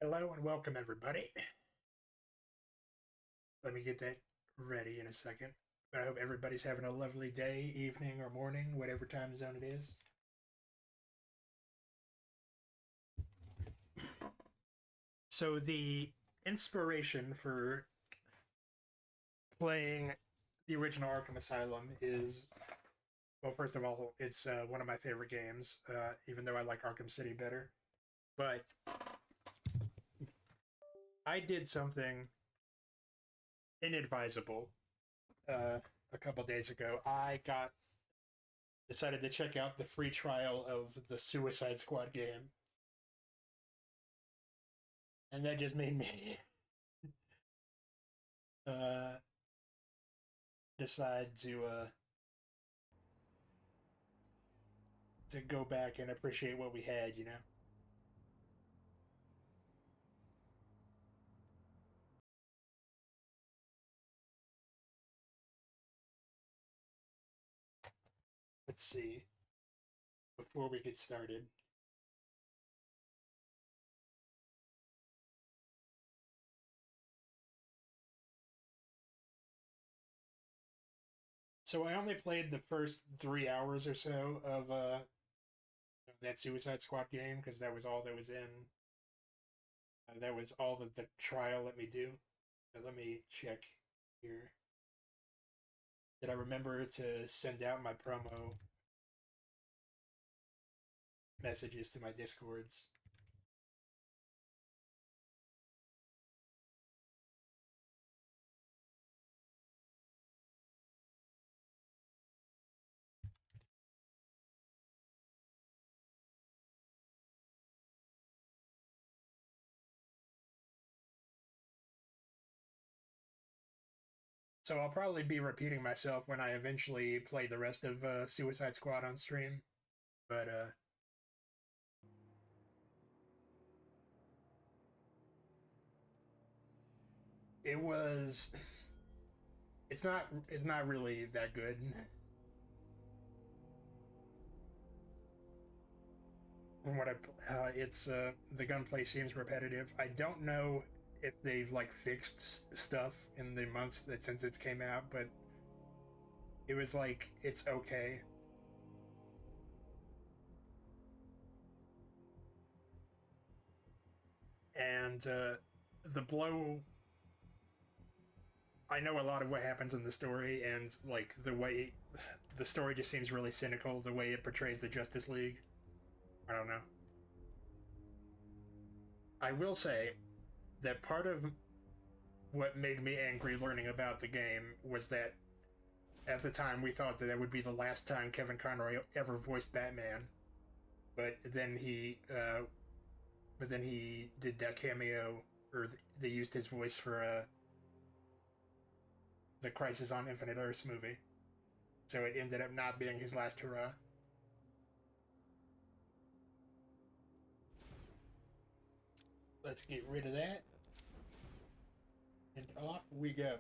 Hello and welcome, everybody. Let me get that ready in a second. I hope everybody's having a lovely day, evening, or morning, whatever time zone it is. So, the inspiration for playing the original Arkham Asylum is, well, first of all, it's one of my favorite games, even though I like Arkham City better. But I did something inadvisable a couple days ago. I got decided to check out the free trial of the Suicide Squad game, and that just made me uh, decide to go back and appreciate what we had. Let's see before we get started. So I only played the first 3 hours or so of that Suicide Squad game because that was all that was in. That was all that the trial let me do. Let me check here. Did I remember to send out my promo messages to my discords? So I'll probably be repeating myself when I eventually play the rest of Suicide Squad on stream. But it was it's not really that good. From what it's the gunplay seems repetitive. I don't know if they've like fixed stuff in the months that since it came out, but it was like it's okay. And the blow, I know a lot of what happens in the story, and like the way the story just seems really cynical. The way it portrays the Justice League, I don't know. I will say that part of what made me angry learning about the game was that at the time we thought that would be the last time Kevin Conroy ever voiced Batman, but then he did that cameo, or they used his voice for the Crisis on Infinite Earths movie, so it ended up not being his last hurrah. Let's get rid of that, and off we go.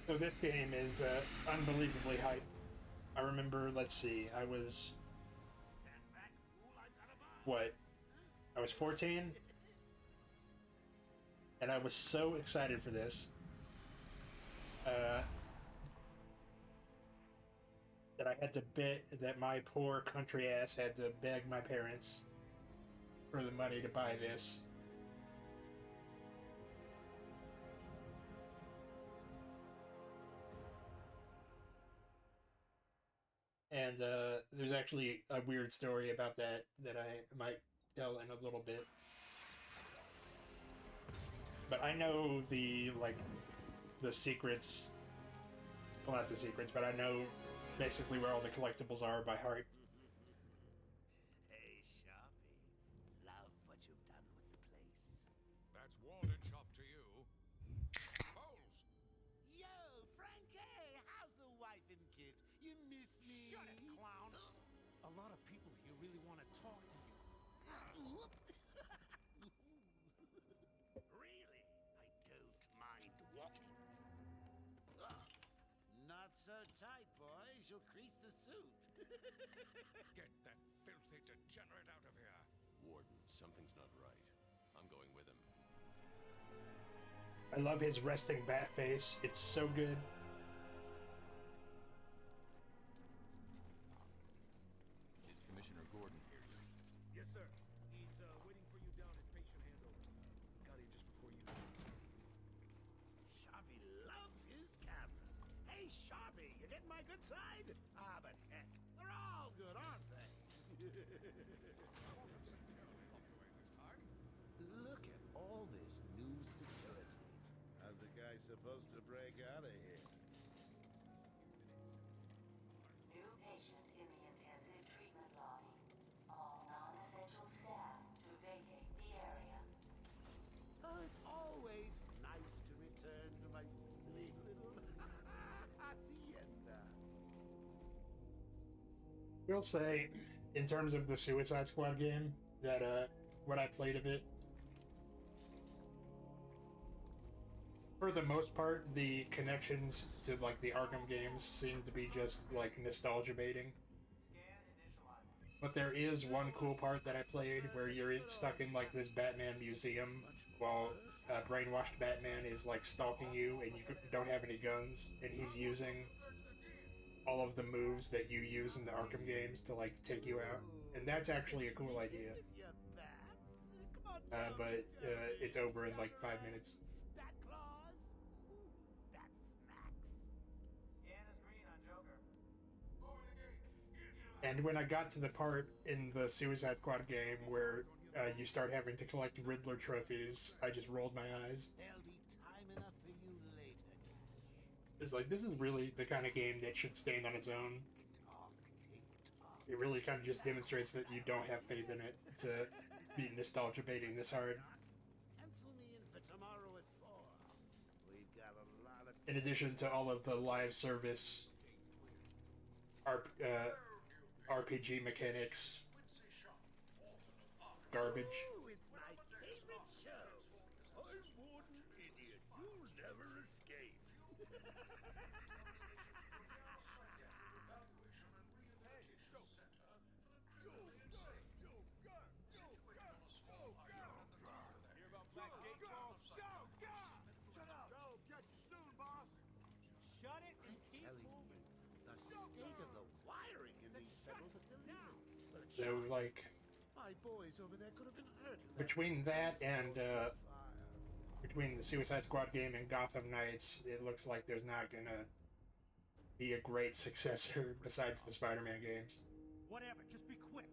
So this game is unbelievably hype. I remember, let's see, I was what? I was 14, and I was so excited for this. Uh, that I had to beg that my poor country ass had to beg my parents for the money to buy this. And there's actually a weird story about that that I might tell in a little bit. But I know the secrets. Well, not the secrets, but I know basically where all the collectibles are by heart. Hey, Sharpie. Love what you've done with the place. That's Warden Shop to you. Bowles! Yo, Frankie! How's the wife and kids? You miss me? Shut it, clown! A lot of people here really want to talk to you. Really? I don't mind walking. Not so tight, boys. You'll crease the suit. Get that filthy degenerate out of here. Warden, something's not right. I'm going with him. I love his resting bat face. It's so good. Is Commissioner Gordon here yet? Yes, sir. He's waiting for you down at patient handover. He got here just before you. Sharpie loves his cameras. Hey, Sharpie, you getting my good side? Ah, but heck, they're all good, aren't they? Look at all this new security. How's a guy supposed to break out of here? New patient in the intensive treatment lobby. All non-essential staff to vacate the area. Oh, it's always nice to return to my sweet little hacienda. I will say, in terms of the Suicide Squad game, that what I played of it, for the most part, the connections to like the Arkham games seem to be just like nostalgia baiting. But there is one cool part that I played where you're stuck in like this Batman museum while brainwashed Batman is like stalking you and you don't have any guns and he's using all of the moves that you use in the Arkham games to like take you out. And that's actually a cool idea. But it's over in like 5 minutes. Bat claws? Bat smacks. Scan the screen on Joker. And when I got to the part in the Suicide Squad game where you start having to collect Riddler trophies, I just rolled my eyes. There'll be time enough for you later. It's like, this is really the kind of game that should stand on its own. Talk, tick, talk. It really kind of just demonstrates that you don't have faith in it to be nostalgia baiting this hard. Pencil me in for tomorrow at 4. We've got a lot of... In addition to all of the live service RPG mechanics, garbage. Ooh, it's my favorite show. I'm Warden Idiot. You'll never escape. Hear about Black Gate calls? Joker! Shut up! Joe, catch you soon, boss! Shut it and keep Telling moving. you, the state of the wiring in these federal facilities is... Well, it's So, shocking. like, My boys over there could have been hurt. in between that and fire. between the Suicide Squad game and Gotham Knights, it looks like there's not gonna be a great successor besides the Spider-Man games. Whatever, just be quick.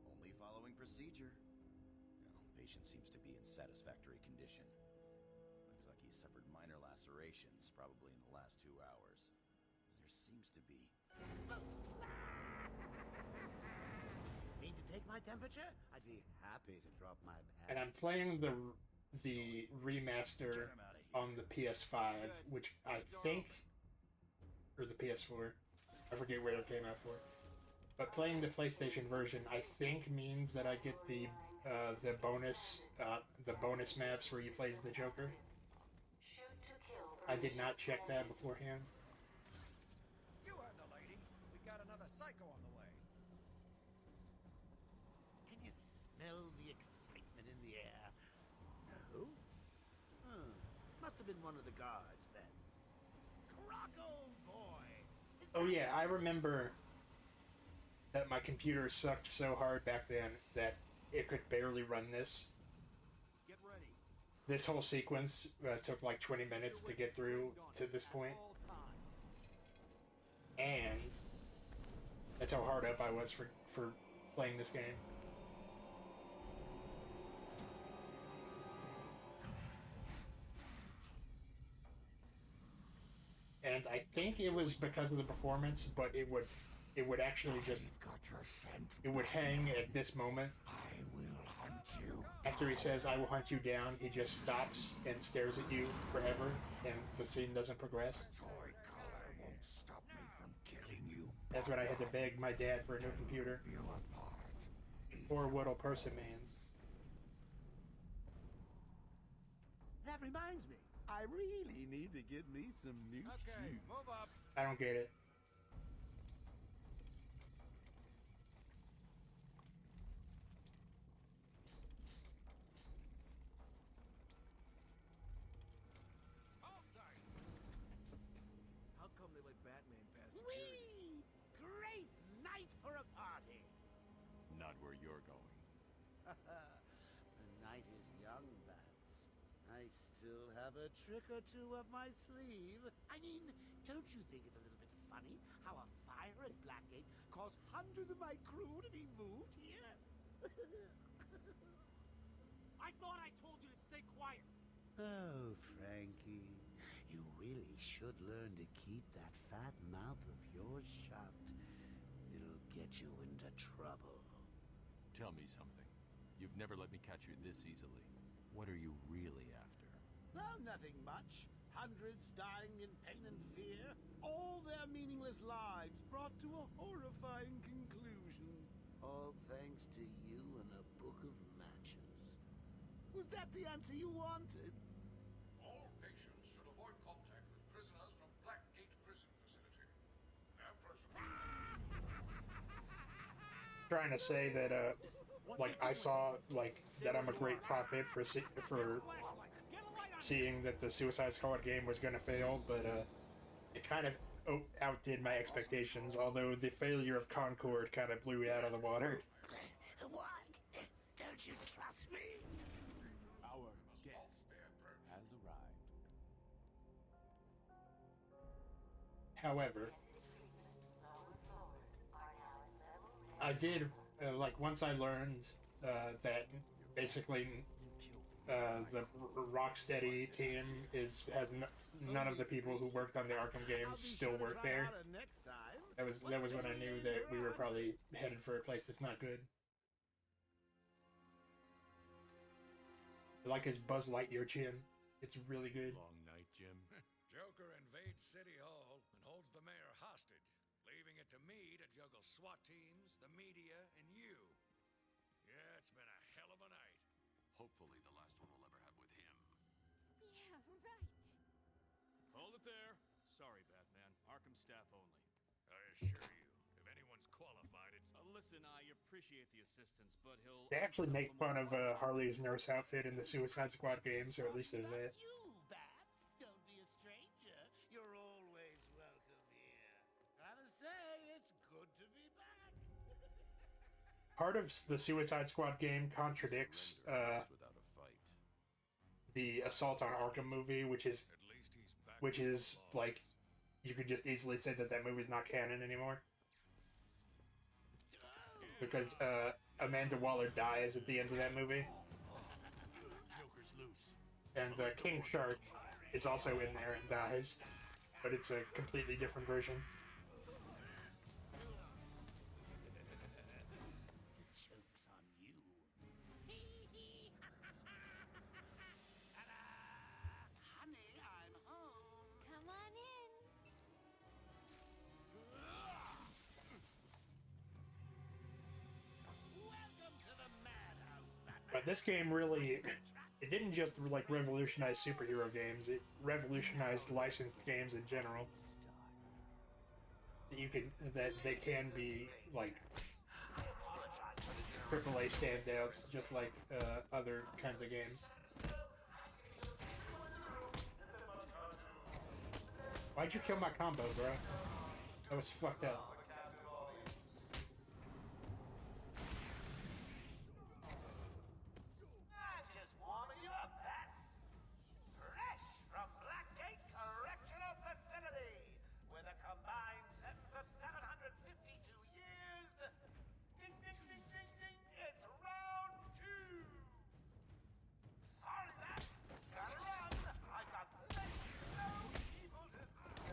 Only following procedure. Well, patient seems to be in satisfactory condition. Looks like he suffered minor lacerations, probably in the last 2 hours. There seems to be... Need to take my temperature? I'd be happy to drop my bag. And I'm playing the remaster Get him out of here. on the PS5, which I think, or the PS4, I forget where it came out for. But playing the PlayStation version, I think means that I get the bonus maps where you play as the Joker. Shoot to kill. I did not check that beforehand. You heard the lady. We got another psycho on the way. Can you smell the excitement in the air? No? Must have been one of the guards then. Crocco boy! Is Oh yeah, I remember that my computer sucked so hard back then that it could barely run this. Get ready. This whole sequence took like 20 minutes to get through to this point, All times. and that's how hard up I was for playing this game. And I think it was because of the performance, but it would actually just it would hang at this moment. I will hunt you. After he says "I will hunt you down," he just stops and stares at you forever, and the scene doesn't progress. Toy color won't stop me from killing you. That's when I had to beg my dad for a new computer. You apart. Or Whittle Persimans. That reminds me, I really need to get me some new Okay, shoes. move up. I don't get it. Hold tight. How come they let Batman pass security? Whee! Great night for a party. Not where you're going. The night is young, Bats. I still have a trick or two up my sleeve. I mean, don't you think it's a little bit funny how a fire at Blackgate caused hundreds of my crew to be moved here? I thought I told you to stay quiet. Oh, Frankie, you really should learn to keep that fat mouth of yours shut. It'll get you into trouble. Tell me something. You've never let me catch you this easily. What are you really after? Oh, nothing much. Hundreds dying in pain and fear. All their meaningless lives brought to a horrifying conclusion. All thanks to you and a book of matches. Was that the answer you wanted? All patients should avoid contact with prisoners from Blackgate Prison Facility. Now, Trying to say that like I saw like that I'm a great prophet for seeing that the Suicide Squad game was gonna fail, but it kind of outdid my expectations. Although the failure of Concord kind of blew it out of the water. What? Don't you trust me? Our guest has arrived. However, I did like once I learned that basically the Rocksteady team has none of the people who worked on the Arkham games still work there. Next time. That was when I knew that we were probably headed for a place that's not good. I like his Buzz Lightyear chin. It's really good. Long night, Jim. Joker invades City Hall and holds the mayor hostage, leaving it to me to juggle SWAT teams, the media, and you. Yeah, it's been a hell of a night. Hopefully the last one we'll ever have with him. Yeah, right. Hold it there. Sorry, Batman. Arkham staff only. I assure you, if anyone's qualified, it's... Listen, I appreciate the assistance, but he'll... They actually make fun of Harley's nurse outfit in the Suicide Squad games, or at least there's that. You, Bats, don't be a stranger. You're always welcome here. Gotta say, it's good to be back. Part of the Suicide Squad game contradicts Surrender without a fight. the Assault on Arkham movie, At least he's back. which with is the law. like you could just easily say that movie's not canon anymore because Amanda Waller dies at the end of that movie, Joker's loose. and King Shark is also in there and dies, but it's a completely different version. The joke's on you. Ta-da! Honey, I'm home. Come on in. Welcome to the madhouse, Batman. But this game really, it didn't just like revolutionize superhero games; it revolutionized licensed games in general. That they can be like AAA standouts, just like other kinds of games. Why'd you kill my combo, bro? That was fucked up. Just warming you up, Pats. Fresh from Blackgate Correctional Facility, with a combined sentence of 752 years. Ding, ding, ding, ding, ding. It's round 2. Sorry, Pats. Gotta run. I got plenty of people to see.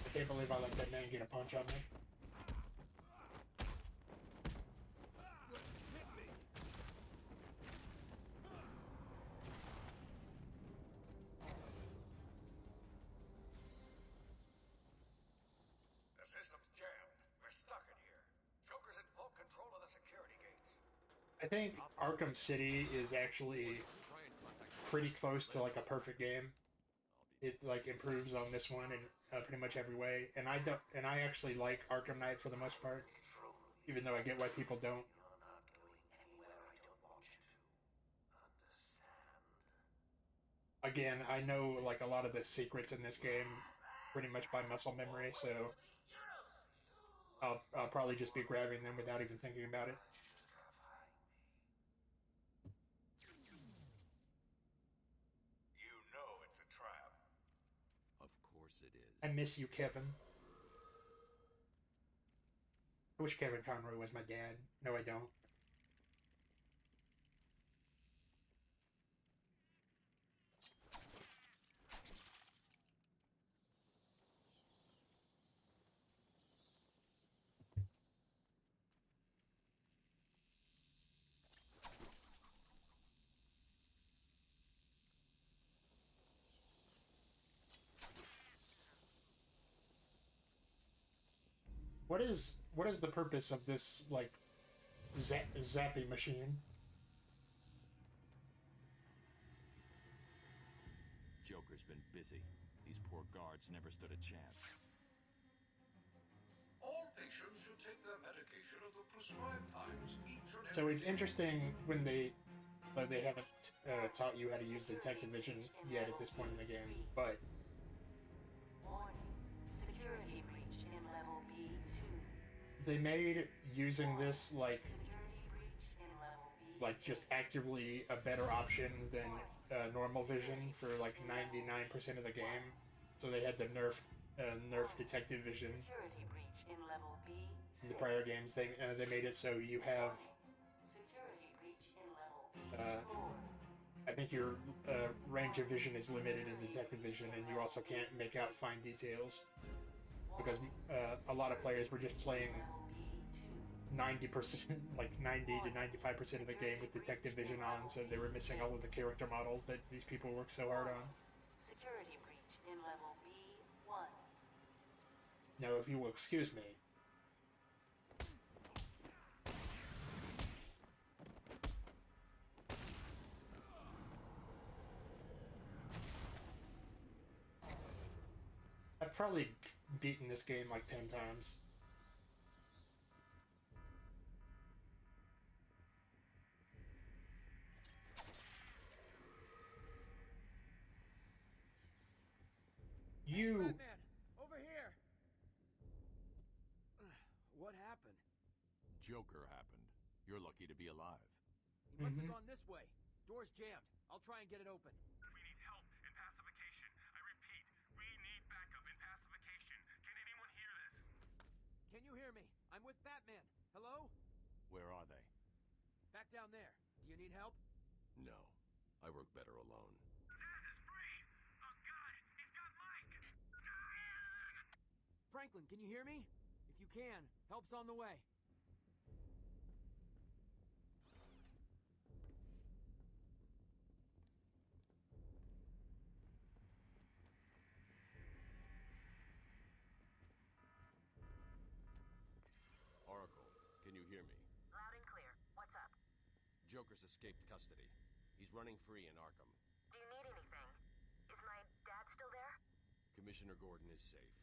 I can't believe I let that man get a punch on me. The system's jammed. We're stuck in here. Joker's in full control of the security gates. I think Arkham City is actually Try and contact pretty close to like a perfect game. It like improves on this one in pretty much every way, and I actually like Arkham Knight for the most part, even though I get why people don't. You're not going anywhere I don't want you to. Understand? Again, I know like a lot of the secrets in this game pretty much by muscle memory, so I'll probably just be grabbing them without even thinking about it. You know it's a trap. Of course it is. I miss you, Kevin. I wish Kevin Conroy was my dad. No, I don't. What is the purpose of this like zappy machine? Joker's been busy. These poor guards never stood a chance. All patients should take their medication at the prescribed times each and So it's interesting when they haven't taught you how to use the detective vision yet at this point in the game, but Warning. Security breach in level B2. they made using this like Security breach in level B. just actively a better option than normal vision for like 99% of the game. So they had to nerf detective vision. Security breach in level B. In the prior games, they made it so you have Security breach in level B4. I think your range of vision is limited in detective vision, and you also can't make out fine details because a lot of players were just playing 90%, like 90 to 95% of the game with detective vision on, so they were missing all of the character models that these people worked so hard on. Security breach in level B1. Now, if you will excuse me. I've probably beaten this game like 10 times. You... Batman, over here. What happened? Joker happened. You're lucky to be alive. He must have gone this way. Door's jammed. I'll try and get it open. We need help in pacification. I repeat, we need backup in pacification. Can anyone hear this? Can you hear me? I'm with Batman. Hello? Where are they? Back down there. Do you need help? No. I work better alone. Zaz is free! Oh god, he's got Mike! Franklin, can you hear me? If you can, help's on the way. Oracle, can you hear me? Loud and clear. What's up? Joker's escaped custody. He's running free in Arkham. Do you need anything? Is my dad still there? Commissioner Gordon is safe.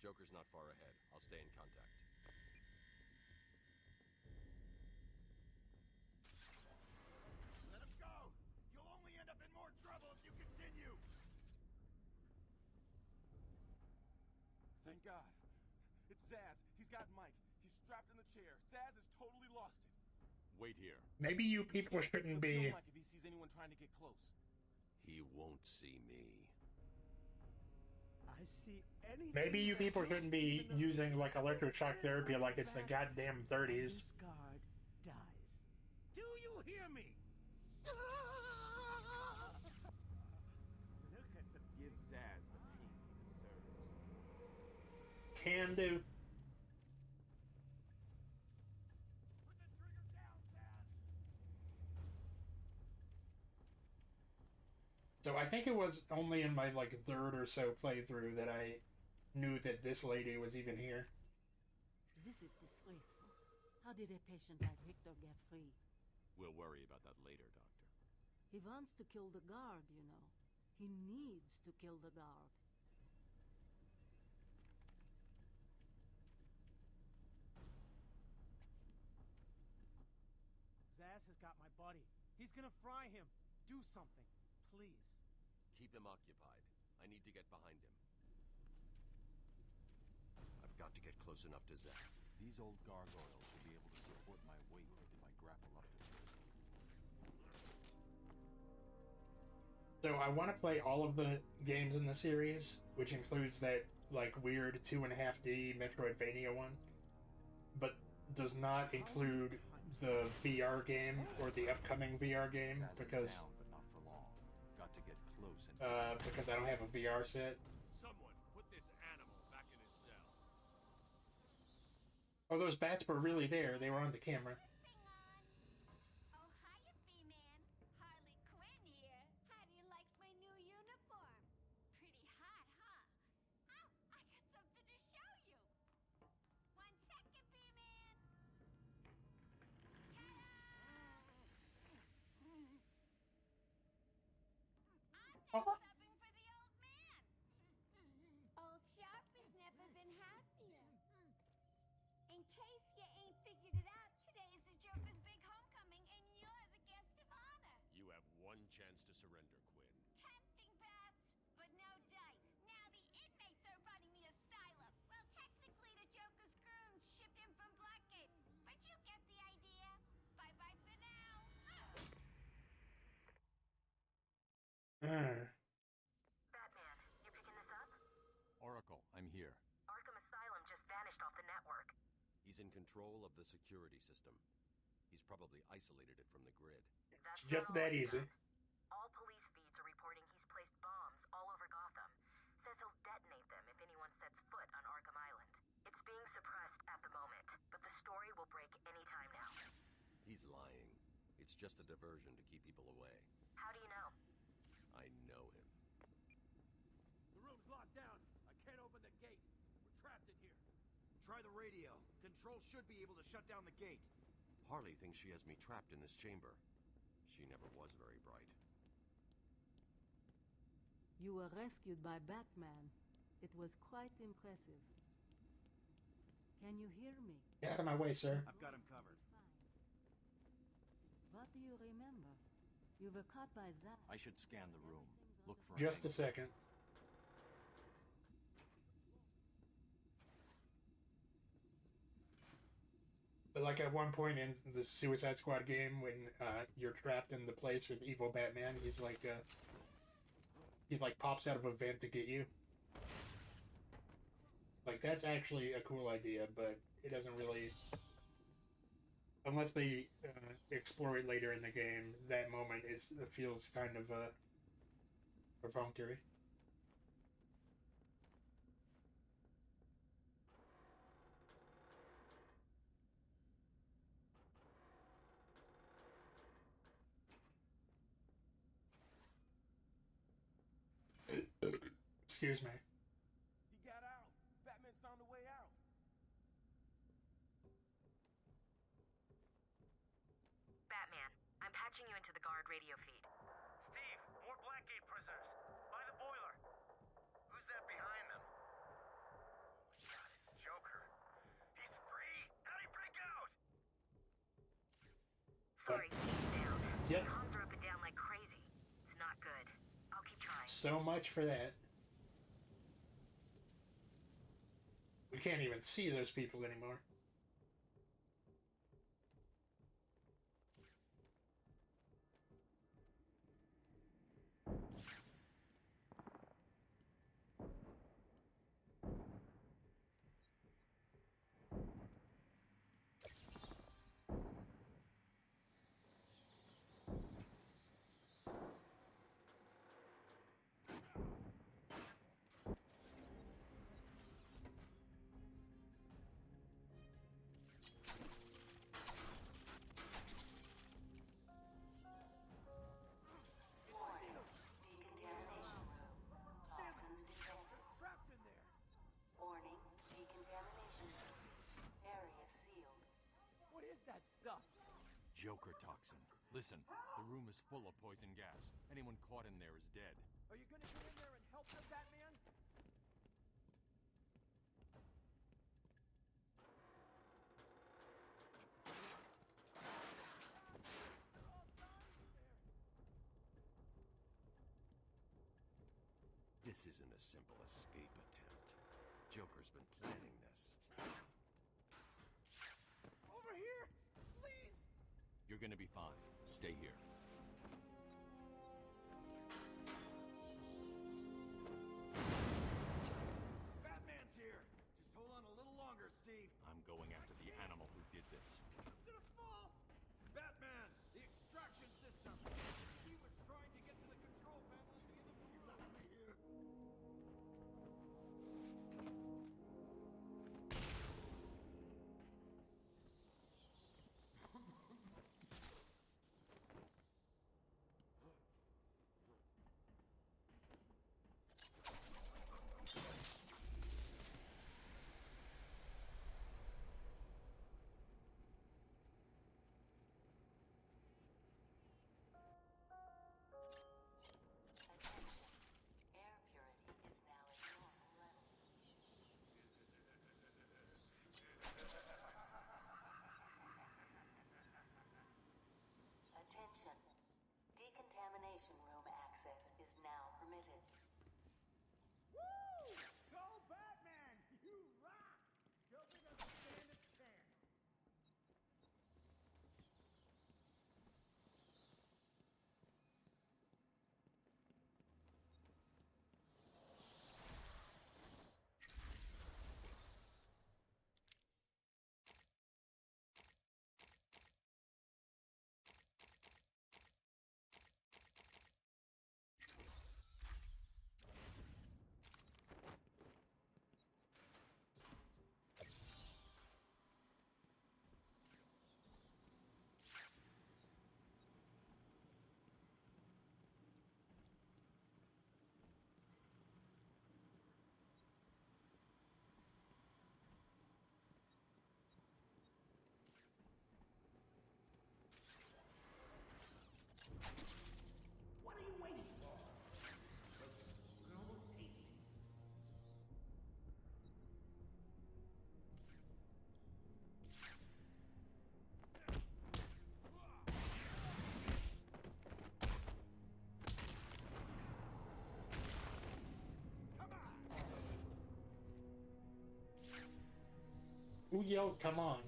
Joker's not far ahead. I'll stay in contact. Let him go! You'll only end up in more trouble if you continue! Thank God. It's Zaz. He's got Mike. He's strapped in the chair. Zaz has totally lost it. Wait here. Maybe you people shouldn't He'll be. kill Mike if he sees anyone trying to get close. He won't see me. I see anything. Maybe you that people looks shouldn't be even a using like little electroshock bit therapy like it's the that, goddamn 30s. This guard dies. Do you hear me? Look at the give Zaz the pain he deserves. Can do. Put the trigger down, Zaz. So I think it was only in my like third or so playthrough that I knew that this lady was even here. This is disgraceful. How did a patient like Victor get free? We'll worry about that later, Doctor. He wants to kill the guard, you know. He needs to kill the guard. Zaz has got my buddy. He's gonna fry him. Do something, please. Keep him occupied. I need to get behind him. I've got to get close enough to Zach. These old gargoyles will be able to support my weight if I grapple up to them. So I want to play all of the games in the series, which includes that like weird 2.5D Metroidvania one, but does not include the VR game or the upcoming VR game because Down, but not for long. Got to get close and because I don't have a VR set. Someone put this animal back in his cell. Oh, those bats were really there. They were on the camera. Oh, hiya, B-Man. Harley Quinn here. How do you like my new uniform? Pretty hot, huh? Oh, I got something to show you. 1 second, B-Man. I'm Uh-huh. subbing for the old man. Old Sharp has never been happier. In case you ain't figured it out, today is the Joker's big homecoming, and you're the guest of honor. You have one chance to surrender, Quinn. Tempting, Bats, but no dice. Now the inmates are running the asylum. Well, technically the Joker's goons shipped in from Blackgate, but you get the idea. Bye-bye for now. Batman, you picking this up? Oracle, I'm here. Arkham Asylum just vanished off the network. He's in control of the security system. He's probably isolated it from the grid. That's Just not all that he's easy. done. All police feeds are reporting he's placed bombs all over Gotham. Says he'll detonate them if anyone sets foot on Arkham Island. It's being suppressed at the moment, but the story will break any time now. He's lying. It's just a diversion to keep people away. How do you know? I know him. The room's locked down. I can't open the gate. We're trapped in here. Try the radio. Control should be able to shut down the gate. Harley thinks she has me trapped in this chamber. She never was very bright. You were rescued by Batman. It was quite impressive. Can you hear me? Get out of my way, sir. I've got him covered. Fine. What do you remember? You were caught by Zach. I should scan the room. Look for Just a anything. second. But like at one point in the Suicide Squad game, when you're trapped in the place with evil Batman, he pops out of a vent to get you. Like that's actually a cool idea, but it doesn't really. Unless they explore it later in the game, that moment feels kind of perfunctory. Excuse me. He got out. Batman's found a way out. Batman, I'm patching you into the guard radio feed. Steve, more Blackgate prisoners. By the boiler. Who's that behind them? Oh my God, it's Joker. He's free. How'd he break out? Sorry, he's down. Yep. Comms are up and down like crazy. It's not good. I'll keep trying. So much for that. can't even see those people anymore. Joker toxin. Listen, the room is full of poison gas. Anyone caught in there is dead. Are you gonna get in there and help them, Batman? This isn't a simple escape attempt. Joker's been planning this. Over here! Please! You're gonna be fine. Stay here. Batman's here! Just hold on a little longer, Steve. I'm going after the animal who did this. I'm gonna fall! Batman! The extraction system! He was trying to get to the control panel at the end of the room. Left me here. Attention. Decontamination room access is now permitted. Woo! Go Batman! You rock! Joker doesn't stand a chance. What are you waiting for? We're almost 80. Who yelled, "Come on"?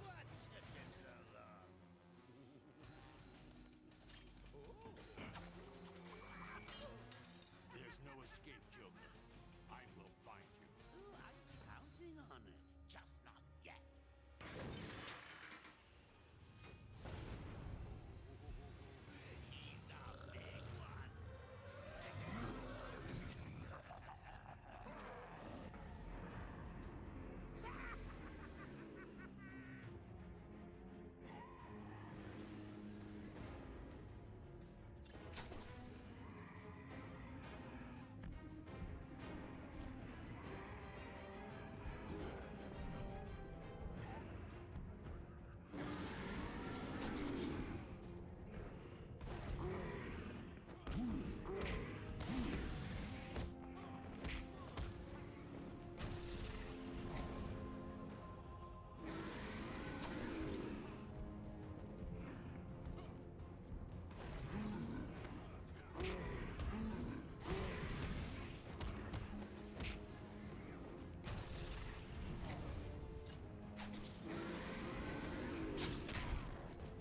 What took you so long?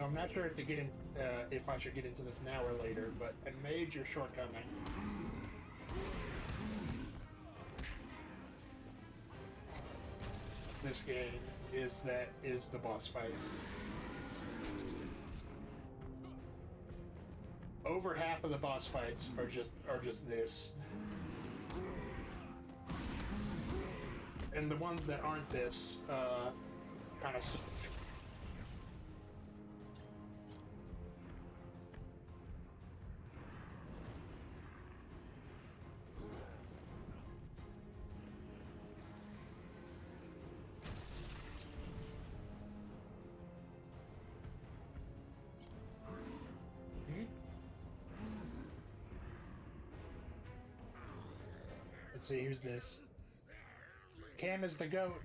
I'm not sure if I should get into this now or later, but a major shortcoming. This game is the boss fights. Over half of the boss fights are just this. And the ones that aren't this, kind of suck. Let's see, who's this? Cam is the GOAT.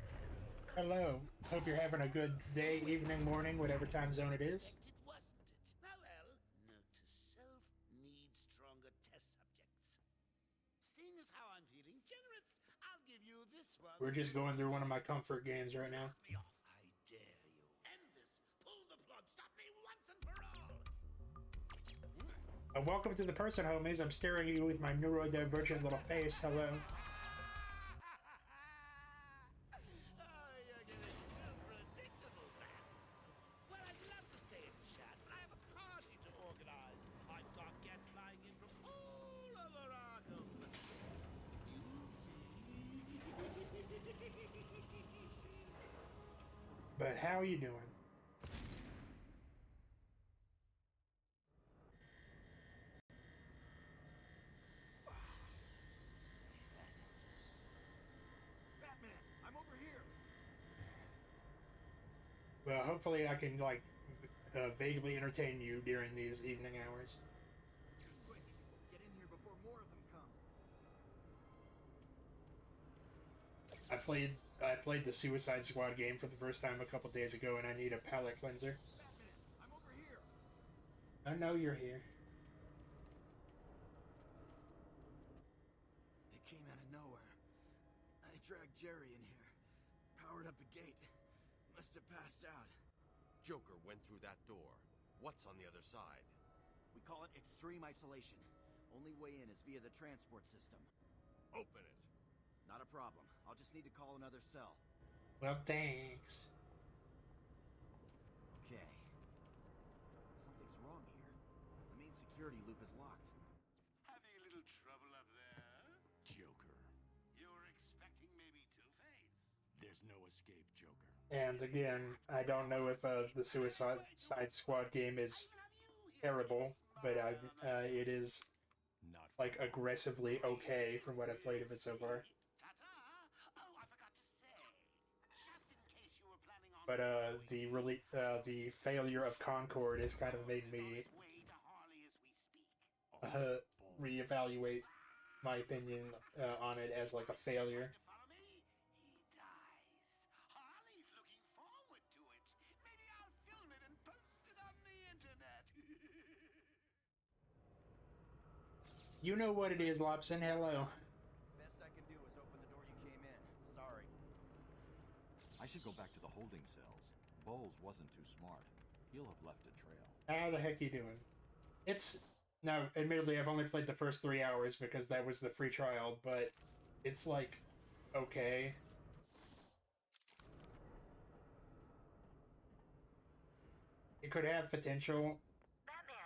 Hello. Hope you're having a good day, evening, morning, whatever time zone it is. It wasn't it? Well, note to self, need stronger test subjects. Seeing as how I'm feeling generous, I'll give you this one. We're just going through one of my comfort games right now. Me off, I dare you. End this. Pull the plug. Stop me once and for all. Welcome to the person, homies. I'm staring at you with my neurodivergent little face. Hello. You're getting too predictable, Bats. Well, I'd love to stay and chat, but I have a party to organize. I've got guests flying in from all over Arkham. You'll see. But how are you doing? Batman, I'm over here. Well, hopefully I can, like, vaguely entertain you during these evening hours. Quick, get in here before more of them come. I played the Suicide Squad game for the first time a couple days ago, and I need a palate cleanser. Batman, I'm over here. I know you're here. It came out of nowhere. I dragged Jerry in here, powered up the gate. Must have passed out. Joker went through that door. What's on the other side? We call it extreme isolation. Only way in is via the transport system. Open it. Not a problem. I'll just need to call another cell. Well, thanks. Okay. Something's wrong here. The main security loop is locked. Having a little trouble up there? Joker. You're expecting maybe Two-Face? There's no escape, Joker. And again, I don't know if the Suicide Squad game is terrible, but it is, Not like, aggressively okay from what I've played of it so far. Ta-ta! Oh, I forgot to say. Just in case you were planning on But the failure of Concord has kind of made me way to Harley as we speak. reevaluate my opinion on it as like a failure. Follow me? He dies. Harley's looking forward to it. Maybe I'll film it and post it on the internet. You know what it is, Lobson. Hello. Best I can do is open the door you came in. Sorry. I should go back to the holding cells. Bowles wasn't too smart. He'll have left a trail. How the heck you doing? It's... Now, admittedly, I've only played the first 3 hours because that was the free trial, but it's, like, okay. It could have potential.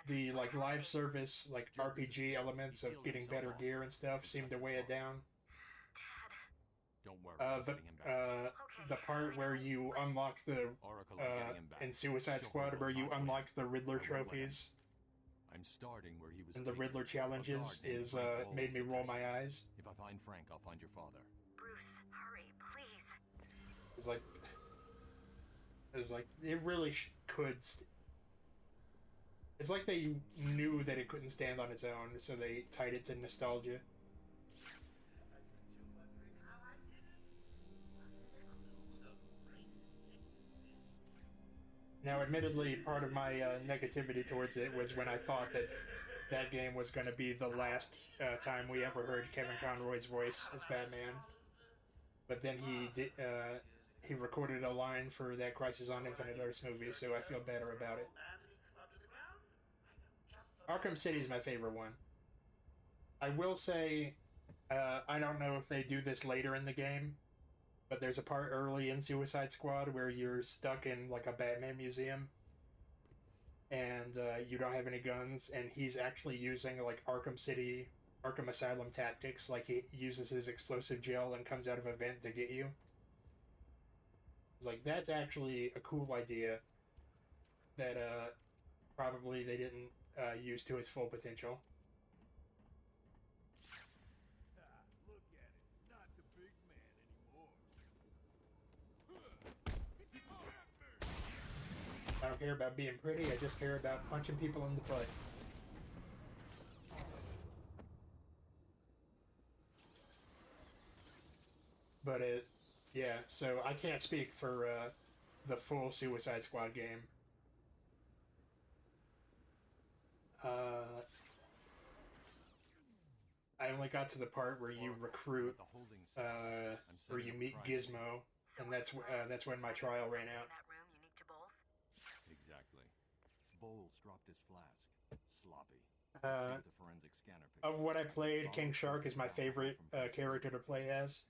The, like, live service, like, RPG elements of getting better gear and stuff seem to weigh it down. Don't worry, I'm getting him back. The part where you unlock the, Oracle, I'm getting him back. in Suicide Joker Squad, will where you operate. unlock the Riddler I won't let him. trophies I'm starting where he was and the taken. Riddler A challenges guard named is, Frank Bowles made me roll attacked my him. eyes. If I find Frank, I'll find your father. Bruce, hurry, please. It's like, it really could. It's like they knew that it couldn't stand on its own, so they tied it to nostalgia. Now, admittedly, part of my negativity towards it was when I thought that that game was going to be the last time we ever heard Kevin Conroy's voice as Batman. But then he recorded a line for that Crisis on Infinite Earths movie, so I feel better about it. Arkham City is my favorite one. I will say, I don't know if they do this later in the game, but there's a part early in Suicide Squad where you're stuck in like a Batman museum, and you don't have any guns, and he's actually using like Arkham Asylum tactics, like he uses his explosive gel and comes out of a vent to get you. It's like, that's actually a cool idea that probably they didn't use to its full potential. Look at it. Not the big man anymore. I don't care about being pretty, I just care about punching people in the butt. But yeah, so I can't speak for the full Suicide Squad game. I only got to the part where you recruit, where you meet Gizmo, and that's when my trial ran out. In that room unique to both? Exactly. Bowles dropped his flask. Sloppy. See what the forensic scanner picks Of up. what I played, King Shark is my favorite character to play as.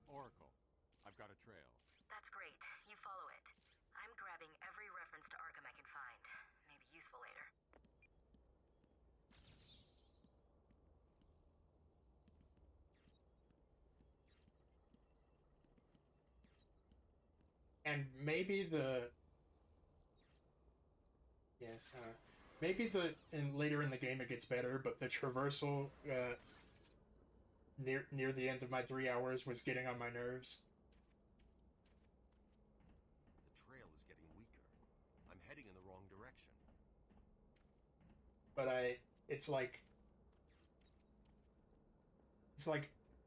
Oracle, I've got a trail. That's great. You follow it. I'm grabbing every reference to Arkham I can find. Maybe useful later. And maybe later in the game it gets better, but the traversal near the end of my 3 hours was getting on my nerves. The trail is getting weaker. I'm heading in the wrong direction. But it's like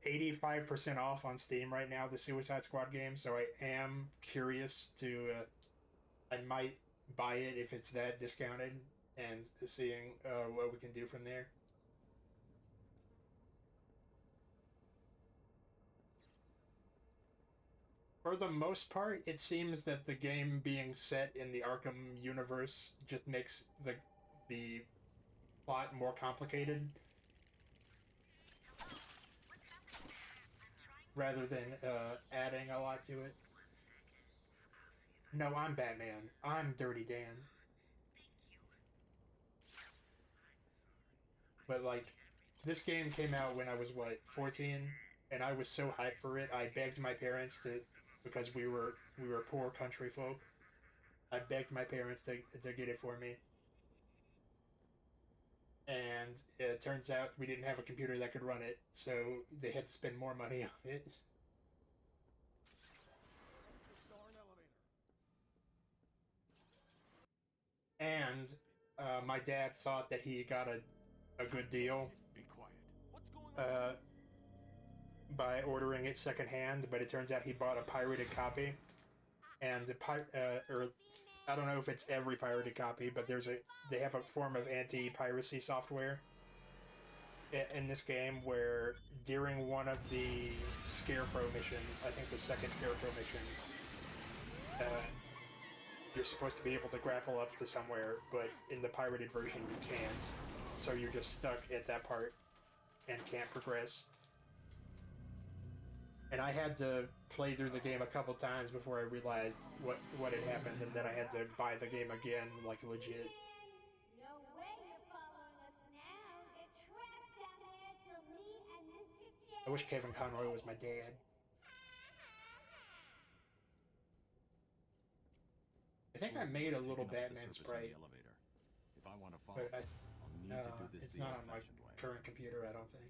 85% off on Steam right now, the Suicide Squad game, so I am curious to I might buy it if it's that discounted, and seeing what we can do from there. For the most part, it seems that the game being set in the Arkham universe just makes the plot more complicated, rather than adding a lot to it. No, I'm Batman. I'm Dirty Dan. But like, this game came out when I was, what, 14, and I was so hyped for it. I begged my parents to, because we were poor country folk. I begged my parents to get it for me. And it turns out we didn't have a computer that could run it, so they had to spend more money on it. And my dad thought that he got a good deal by ordering it secondhand, but it turns out he bought a pirated copy. And or I don't know if it's every pirated copy, but they have a form of anti-piracy software in this game where during one of the Scarecrow missions, I think the second Scarecrow mission, you're supposed to be able to grapple up to somewhere, but in the pirated version you can't. So you're just stuck at that part and can't progress. And I had to play through the game a couple times before I realized what had happened, and then I had to buy the game again, like legit. No way you're following us now. You're trapped down there till me and Mr. J. I wish Kevin Conroy was my dad. I think I made a little Batman sprite, If I want to follow, but I'll need to do this it's the not on my old-fashioned way. current computer, I don't think.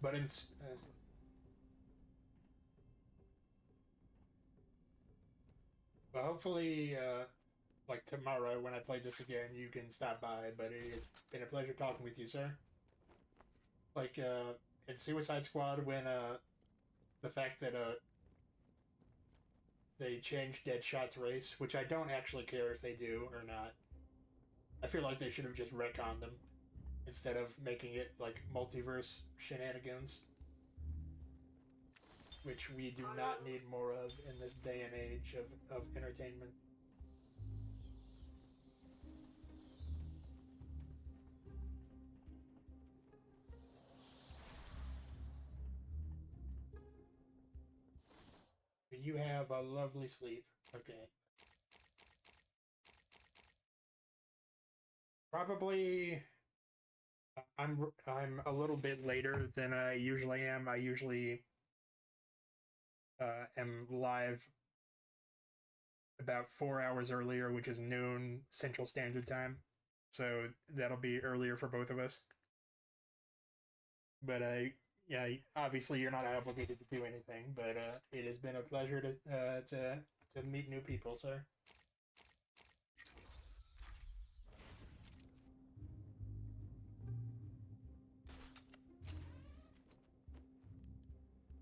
But hopefully, like tomorrow when I play this again, you can stop by. But it's been a pleasure talking with you, sir. Like in Suicide Squad, when the fact that they changed Deadshot's race, which I don't actually care if they do or not. I feel like they should have just retconned them instead of making it like multiverse shenanigans, which we do not need more of in this day and age of entertainment. You have a lovely sleep. Okay. Probably I'm a little bit later than I usually am. I usually am live about 4 hours earlier, which is noon Central Standard Time. So that'll be earlier for both of us. But yeah, obviously you're not obligated to do anything. But it has been a pleasure to meet new people, sir.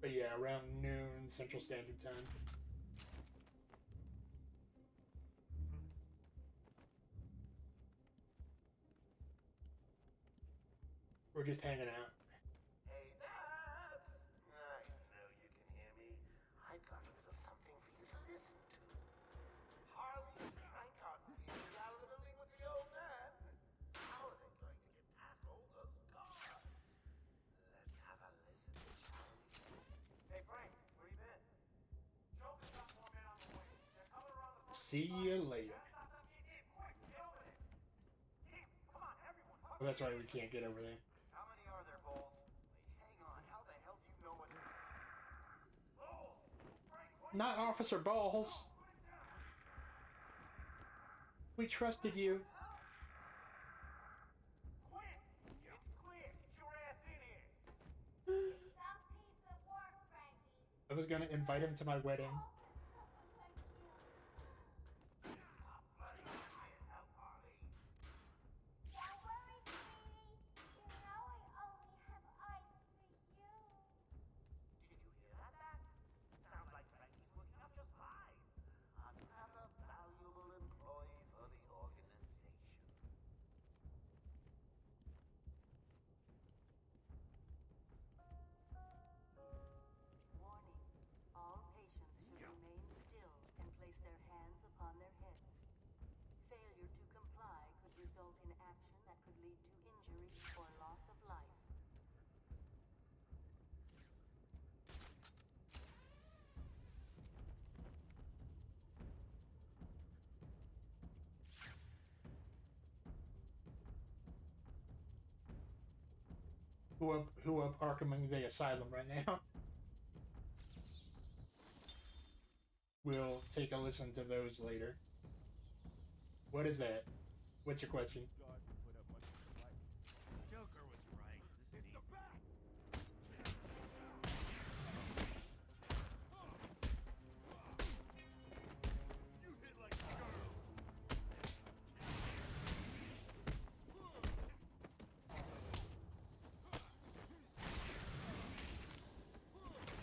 But yeah, around noon Central Standard Time. We're just hanging out. Hey, Babs! I know you can hear me. I've got a little something for you to listen to. Harley and Frank aren't really out of the building with the old man. How are they going to get past all those guards? Let's have a listen, shall we? Hey, Frank, where you been? Joker's got more men on the way. They're coming around the corner. See you later. Quick, get over there. Damn, come on, everyone. Oh, that's right, we can't get over there. How many are there, Bowles? Wait, hang on. How the hell do you know what... Bowles! Frank, what? Not Officer Balls. We trusted you. Quinn! It's clear. Get your ass in here. Some piece of work, Frankie. I was gonna invite him to my wedding. Someone like you. Stop bloody crying out, Harley. Don't worry, sweetie. You know I only have eyes for you. Did you hear that, Bats? Sounds like Frankie's working out just fine. Another valuable employee for the organization. Warning. All patients should remain still and place their hands upon their heads. Failure to comply could result in action that could lead to injury or loss of life. Who up Arkhaming the Asylum right now? We'll take a listen to those later. What is that? What's your question? Joker was right. This is the back. You hit like a girl.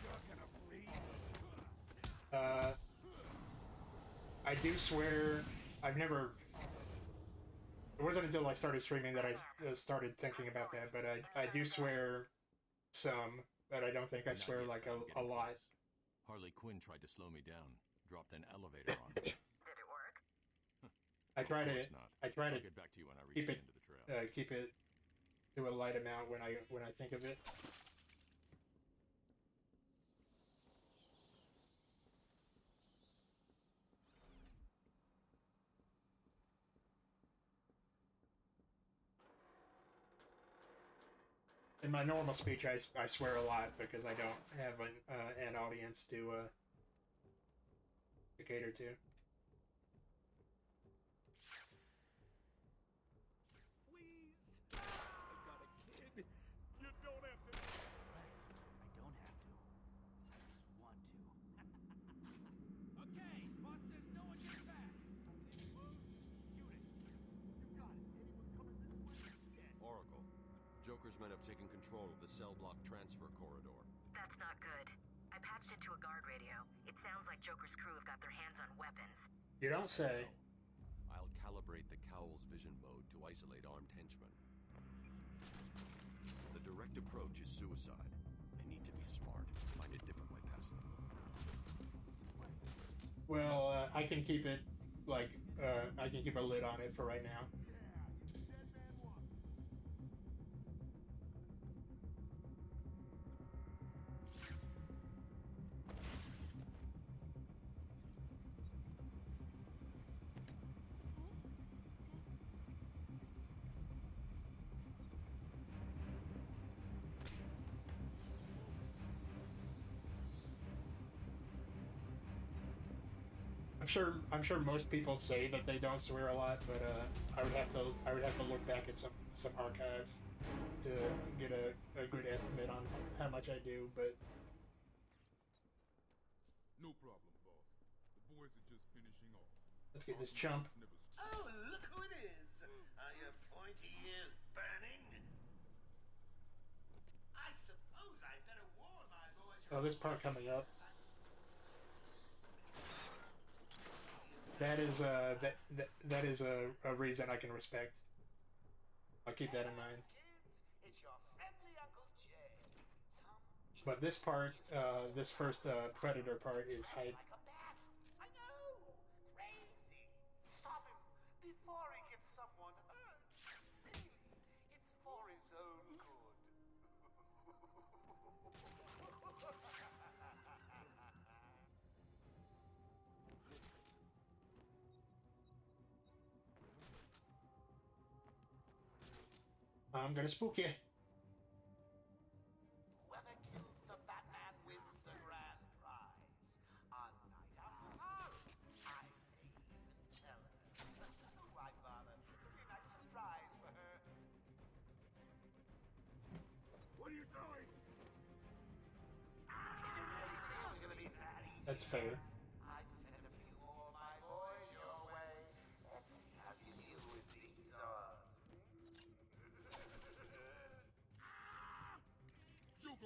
You're gonna bleed. I do swear, I've never. It wasn't until I started streaming that I started thinking about that, but I do swear some, but I don't think I swear like a lot. Harley Quinn tried to slow me down, dropped an elevator on me. Did it work? I try to. Of course not. I try I'll to get back to you when I reach keep the it. end of the trail. Keep it to a light amount when I think of it. In my normal speech, I swear a lot because I don't have an audience to cater to. Please. I've got a kid. You don't have to. Right. I don't have to. I just want to. Okay, boss says no one gets Joker's men have taken control of the cell block transfer corridor. That's not good. I patched into a guard radio. It sounds like Joker's crew have got their hands on weapons. You don't say. I'll calibrate the Cowl's vision mode to isolate armed henchmen. The direct approach is suicide. I need to be smart. Find a different way past them. Well, I can keep it, like, I can keep a lid on it for right now. I'm sure most people say that they don't swear a lot, but I would have to look back at some archive to get a good estimate on how much I do. But No problem, boss. The boys are just finishing off. let's get this chump. Oh, look who it is! Are your pointy ears burning? I suppose I'd better warn my boys. Oh, this part coming up. That is that is a reason I can respect. I'll keep that in mind. It's your friendly Uncle Jay. But this part, this first Predator part is hype. Like a bat. I know. Crazy. Stop him before he gets someone hurt. Really, it's for his own good. I'm gonna spook you. Whoever kills the Batman wins the grand prize. A night out party. I may even tell her. Why bother? It'll be a nice surprise for her. What are you doing? Did you really think it was gonna be that easy? That's fair. I sent a few more of my boys your way. Let's see how you deal with these odds.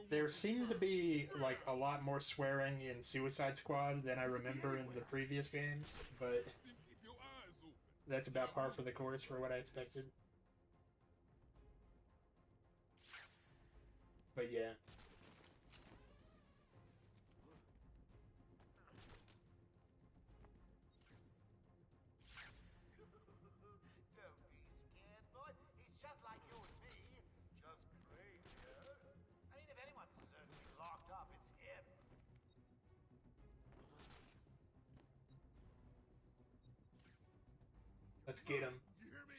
There seemed to be like a lot more swearing in Suicide Squad than I remember in the previous games, but Keep your eyes open. that's about par for the course for what I expected. But yeah. Don't be scared, boys. He's just like you and me. Just crazier. I mean, if anyone deserves to be locked up, it's him. Let's get him. You hear me?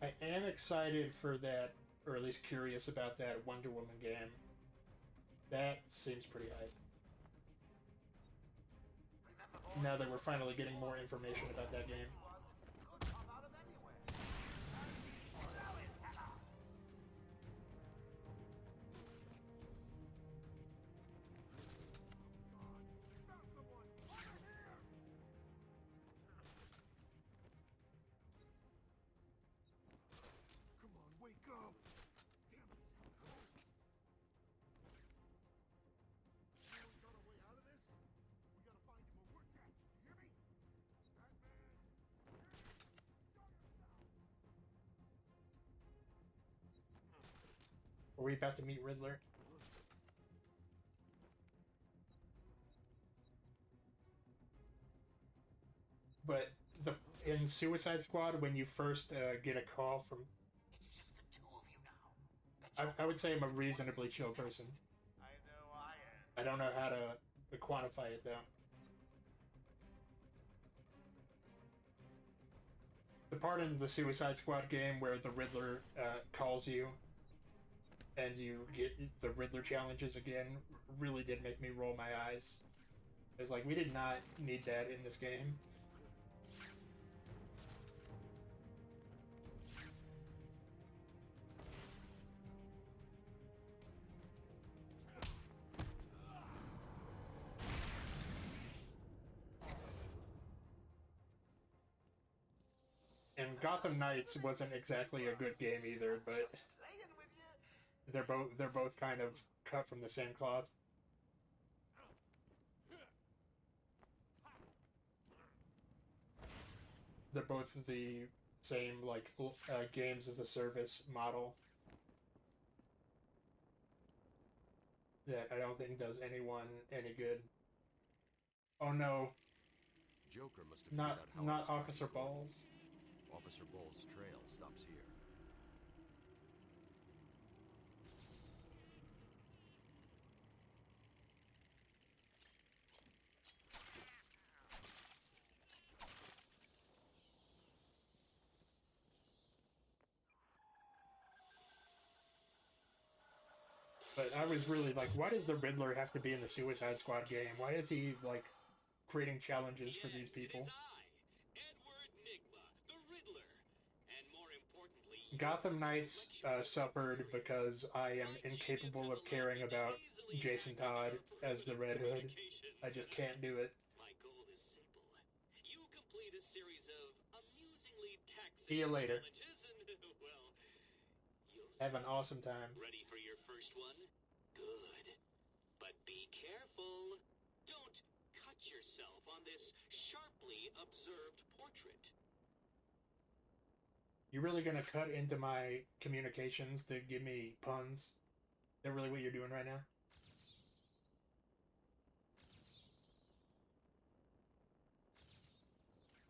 I am excited for that, or at least curious about that Wonder Woman game. That seems pretty hype. Now that we're finally getting more information about that game. Could come out of anywhere. Now it's Hannah. Found someone. Over here. Come on, wake up. Damn it. Anyone got a way out of this? We gotta find him or we're catch. You hear me? Batman. Show yourself. Are we about to meet Riddler? But in Suicide Squad, when you first get a call from, It's just the two of you now. I would say I'm a reasonably chill person. I know I am. I don't know how to quantify it though. The part in the Suicide Squad game where the Riddler calls you and you get the Riddler challenges again really did make me roll my eyes. It's like, we did not need that in this game. Gotham Knights wasn't exactly a good game either, but they're both kind of cut from the same cloth. They're both the same like games as a service model that I don't think does anyone any good. Oh no, Joker must have figured not out how I not was tracking Officer Gordon. Balls. Officer Ball's trail stops here. But I was really like, why does the Riddler have to be in the Suicide Squad game? Why is he like creating challenges for these people? Gotham Knights suffered because I am incapable of caring about Jason Todd as the Red Hood. I just can't do it. See you later. Have an awesome time. Ready for your first one? Good. But be careful. Don't cut yourself on this sharply observed portrait. You really gonna cut into my communications to give me puns? Is that really what you're doing right now?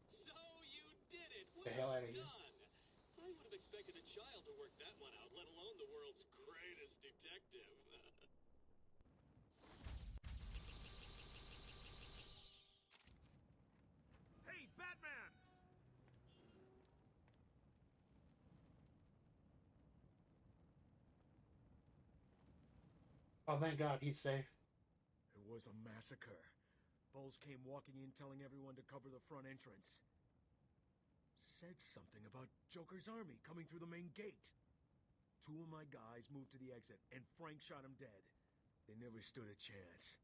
So you did it. The hell out of here. I would have expected a child to work that one out, let alone the world's greatest detective. Hey, Batman! Oh, thank God, he's safe. It was a massacre. Bowles came walking in telling everyone to cover the front entrance. Said something about Joker's army coming through the main gate. 2 of my guys moved to the exit, and Frank shot him dead. They never stood a chance.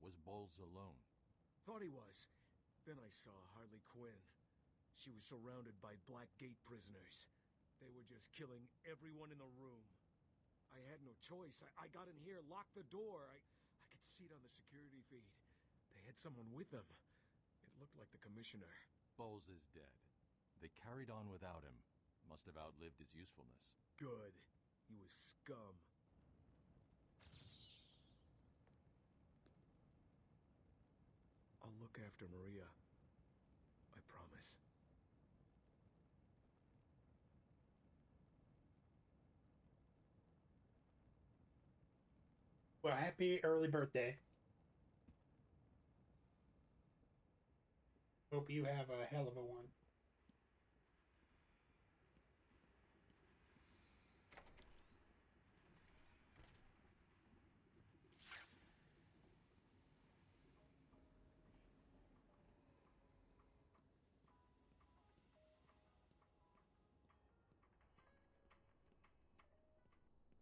Was Bowles alone? Thought he was. Then I saw Harley Quinn. She was surrounded by Black Gate prisoners. They were just killing everyone in the room. I had no choice. I got in here, locked the door. I could see it on the security feed. They had someone with them. It looked like the commissioner. Bowles is dead. They carried on without him. Must have outlived his usefulness. Good. He was scum. I'll look after Maria. I promise. Well, happy early birthday. Hope you have a hell of a one.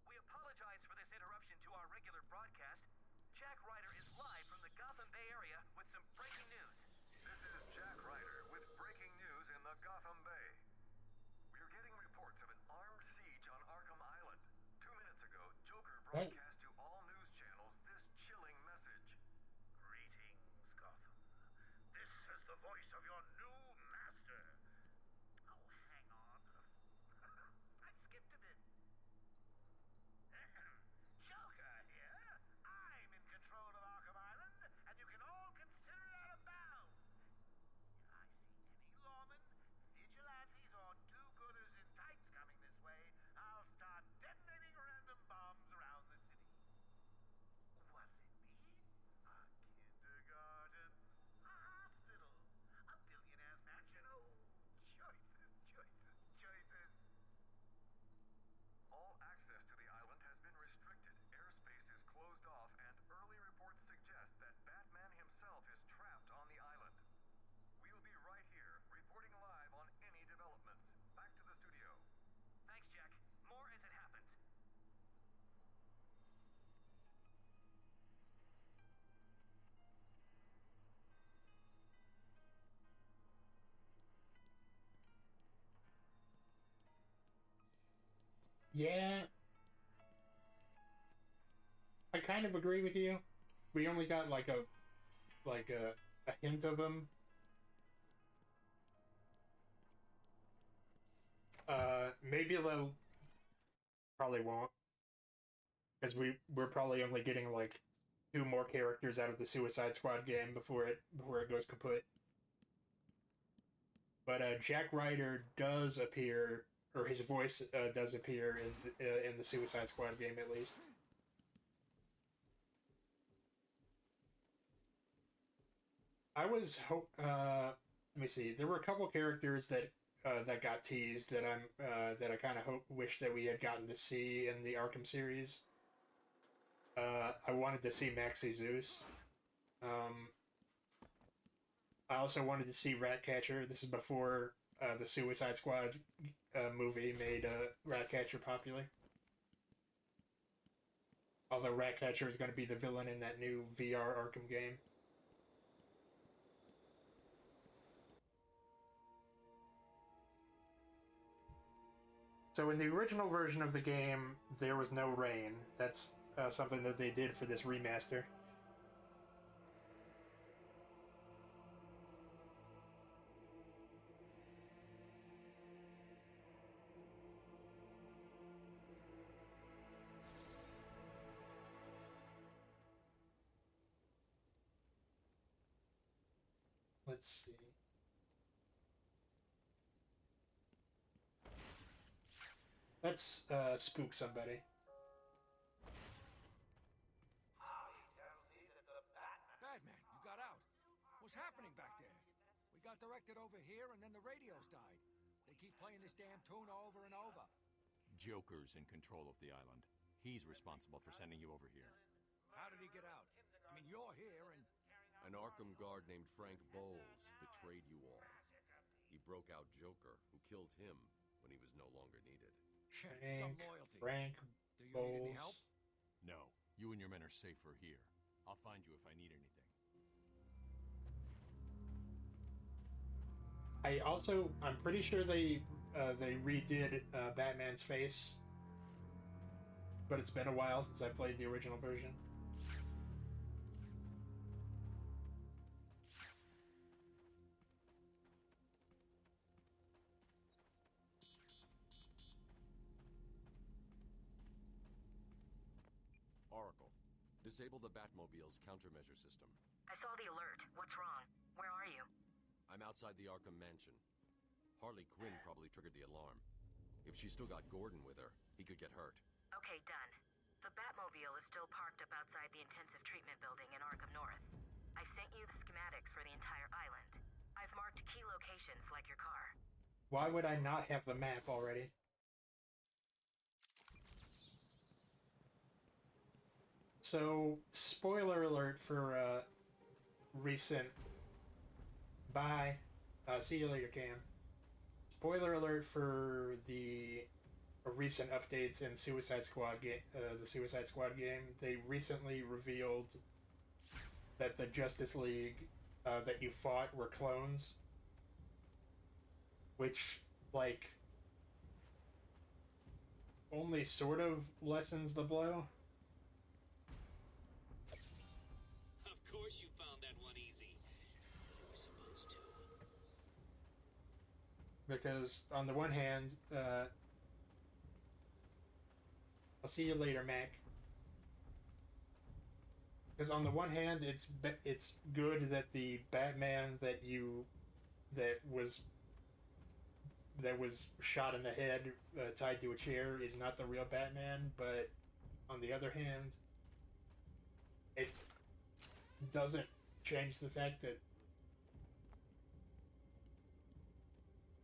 We apologize for this interruption to our regular broadcast. Jack Ryder is live from the Gotham Bay area with some breaking news. This is Jack Ryder with breaking news Yeah, I kind of agree with you. We only got like a hint of him. Maybe they'll probably won't, because we're probably only getting like two more characters out of the Suicide Squad game before it goes kaput. But Jack Ryder does appear, or his voice does appear in the Suicide Squad game at least. I was let me see. There were a couple characters that got teased that I kind of wish that we had gotten to see in the Arkham series. I wanted to see Maxie Zeus. I also wanted to see Ratcatcher. This is before the Suicide Squad movie made Ratcatcher popular. Although Ratcatcher is going to be the villain in that new VR Arkham game. So in the original version of the game, there was no rain. That's something that they did for this remaster. Let's see. Let's spook somebody. Batman, you got out. What's happening back there? We got directed over here and then the radios died. They keep playing this damn tune over and over. Joker's in control of the island. He's responsible for sending you over here. How did he get out? I mean, you're here and... An Arkham guard named Frank Bowles betrayed you all. He broke out Joker, who killed him when he was no longer needed. Some loyalty. Frank Do you Bowles. need any help? No, you and your men are safer here. I'll find you if I need anything. I'm pretty sure they redid Batman's face, but it's been a while since I played the original version. Oracle, disable the Batmobile's countermeasure system. I saw the alert. What's wrong? Where are you? I'm outside the Arkham mansion. Harley Quinn probably triggered the alarm. If she's still got Gordon with her, he could get hurt. Okay, done. The Batmobile is still parked up outside the intensive treatment building in Arkham North. I've sent you the schematics for the entire island. I've marked key locations like your car. Why would I not have the map already? So, spoiler alert for recent... Bye. See you later, Cam. Spoiler alert for the recent updates in Suicide Squad the Suicide Squad game. They recently revealed that the Justice League that you fought were clones. Which, like, only sort of lessens the blow. Of course you found that one easy. You were supposed to. Because, on the one hand, I'll see you later, Mac. Because on the one hand, it's good that the Batman that was shot in the head, tied to a chair, is not the real Batman. But on the other hand, it doesn't change the fact that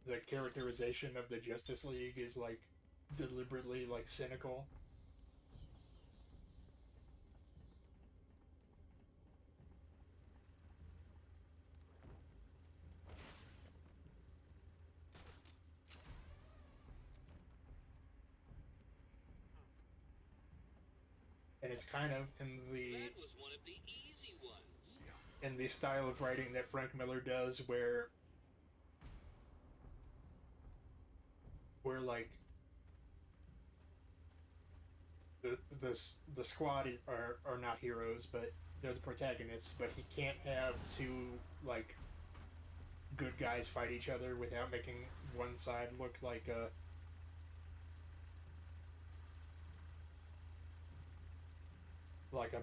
the characterization of the Justice League is like deliberately like cynical. And it's kind of That was one of the easy ones. in the style of writing that Frank Miller does, where like the squad are not heroes, but they're the protagonists. But he can't have two like good guys fight each other without making one side look like a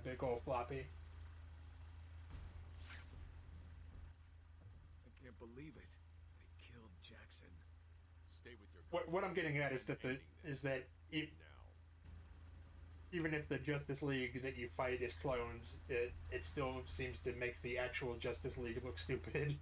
big old floppy. I can't believe it. They killed Jackson. Stay with your What I'm getting at is that even if the Justice League that you fight is clones, it still seems to make the actual Justice League look stupid.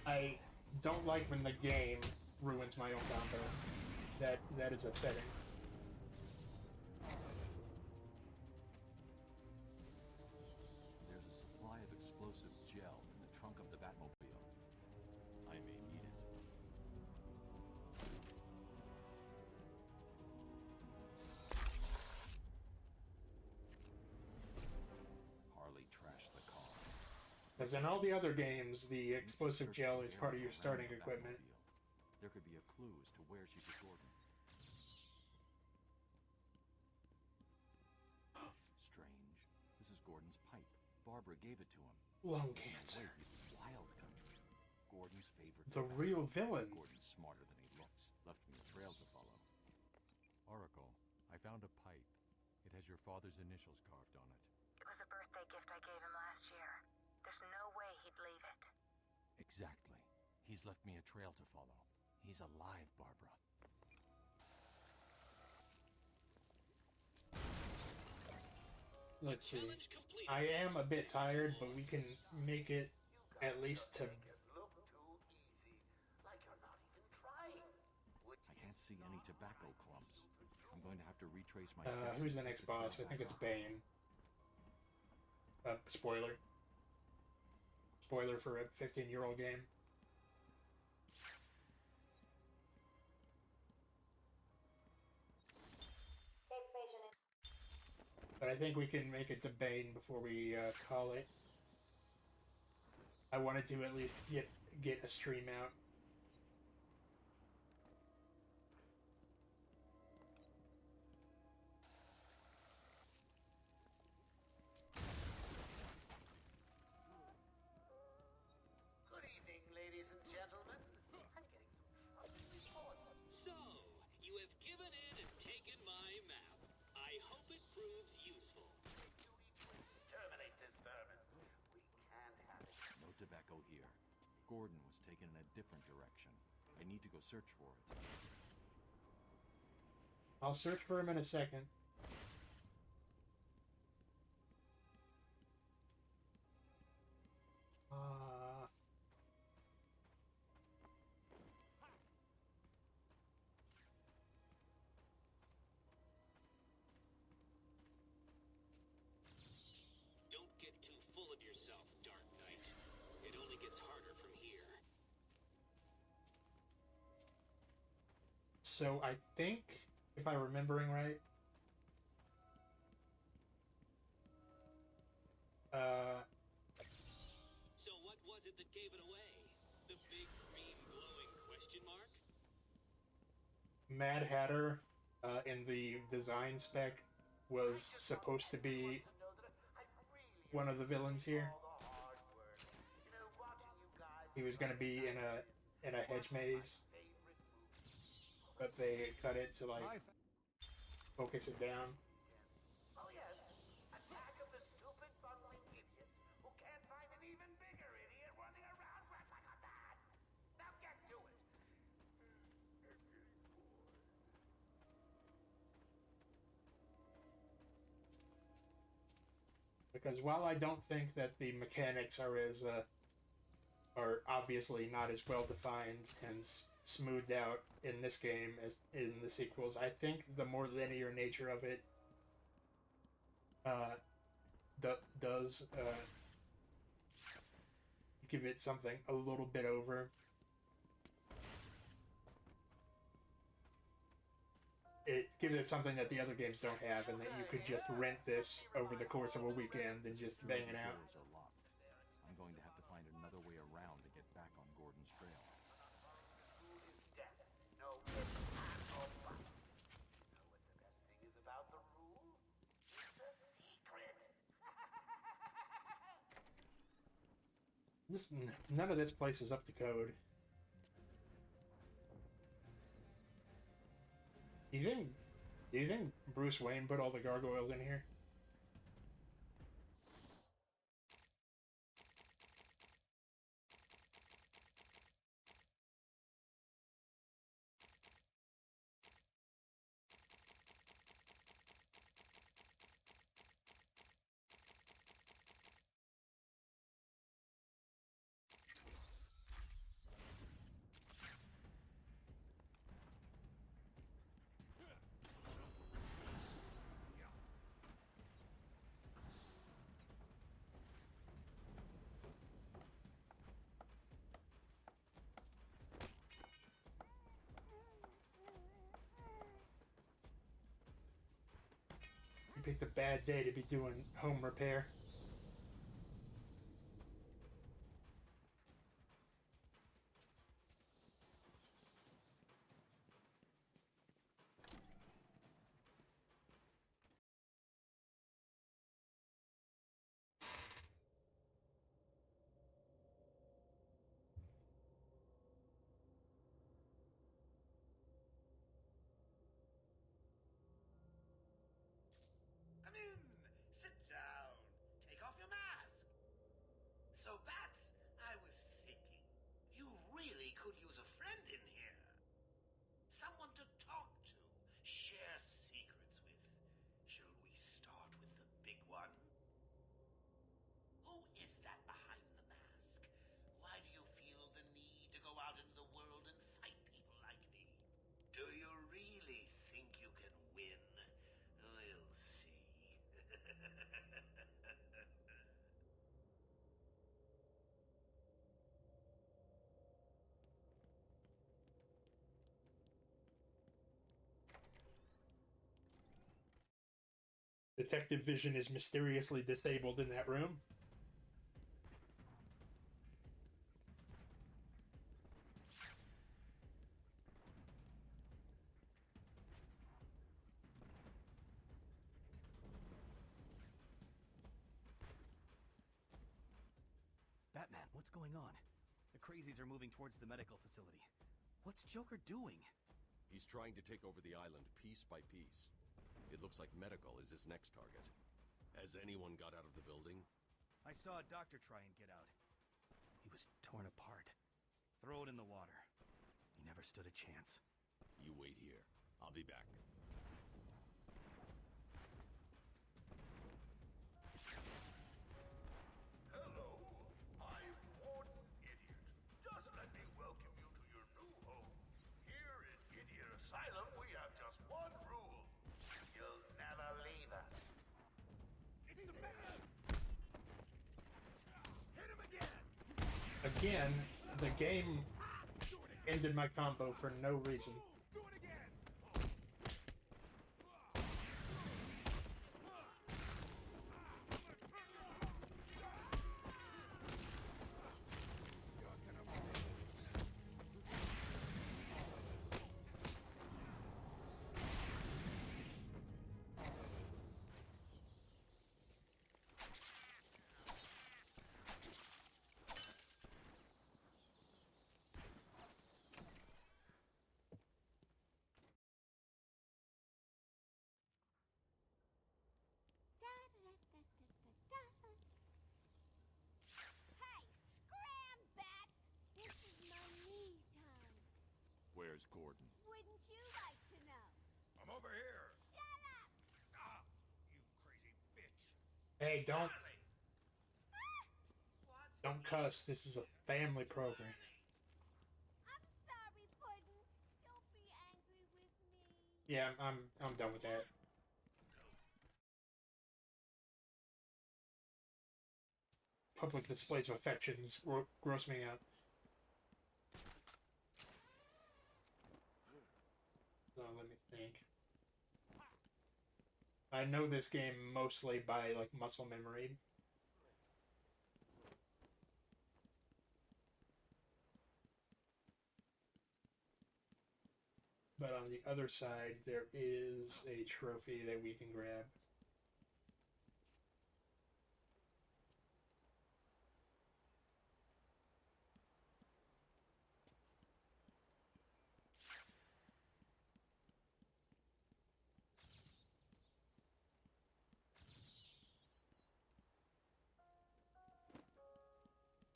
I don't like when the game ruins my own combo. That is upsetting. There's a supply of explosive gel in the trunk of the Batmobile. I may need it. Harley trashed the car. Because in all the other games, the explosive gel is part of your starting equipment. There could be a clue as to where she took Gordon. Strange. This is Gordon's pipe. Barbara gave it to him. Lung cancer. Wait, wild country. Gordon's favorite. The real villain. Gordon's smarter than he looks. Left me a trail to follow. Oracle, I found a pipe. It has your father's initials carved on it. It was a birthday gift I gave him last year. There's no way he'd leave it. Exactly. He's left me a trail to follow. He's alive, Barbara. Let's see. I am a bit tired, but we can make it at least to... I can't see any tobacco clumps. I'm going to have to retrace my steps. Who's the next boss? I think it's Bane. Spoiler. Spoiler for a 15-year-old game. But I think we can make it to Bane before we call it. I wanted to at least get a stream out. Good evening, ladies and gentlemen. I'm getting some reports. So, you have given in and taken my map. I hope it proves useful. Exterminate this vermin. We can't have it. No tobacco here. Gordon was taken in a different direction. I need to go search for it. I'll search for him in a second. Don't get too full of yourself, Dark Knight. It only gets harder from here. So I think, if I'm remembering right, So what was it that gave it away? The big green glowing question mark? Mad Hatter in the design spec was supposed to be one of the villains here. He was going to be in a hedge maze, but they cut it to like focus it down. Oh yes, attack of the stupid bungling idiots who can't find an even bigger idiot running around like Because while I don't think that the mechanics are obviously not as well defined and smoothed out in this game as in the sequels, I think the more linear nature of it does give it something a little bit over. It gives it something that the other games don't have, and that you could just rent this over the course of a weekend and just bang it out. Doors are locked. I'm going to have to find another way around to get back on Gordon's trail. No ifs, ands, or buts. Know what the best thing is about the rule? It's a secret. None of this place is up to code. Do you think Bruce Wayne put all the gargoyles in here? You picked a bad day to be doing home repair. Come in. Sit down. Take off your mask. So, Bats, I was thinking, you really could use a friend in here. Someone to talk to, share secrets with. Shall we start with the big one? Who is that behind the mask? Why do you feel the need to go out into the world and fight people like me? Do you really think you can win? We'll see. Detective vision is mysteriously disabled in that room. Batman, what's going on? The crazies are moving towards the medical facility. What's Joker doing? He's trying to take over the island piece by piece. It looks like medical is his next target. Has anyone got out of the building? I saw a doctor try and get out. He was torn apart. Throw it in the water. He never stood a chance. You wait here. I'll be back. Hello, I'm Warden Idiot. Just let me welcome you to your new home. Here in Idiot Asylum, we have just one rule. You'll never leave us. It's the man! Hit him again! Again, the game ended my combo for no reason. Do it again! Hey, scram, Bats! This is my me time. Where's Gordon? Wouldn't you like to know? I'm over here. Shut up! Ah, you crazy bitch. Hey, don't. Charlie, Don't cuss. This is a family program. I'm sorry, Puddin'. Don't be angry with me. Yeah, I'm done with that. Public displays of affection gross me out. So let me think. I know this game mostly by like muscle memory. But on the other side, there is a trophy that we can grab.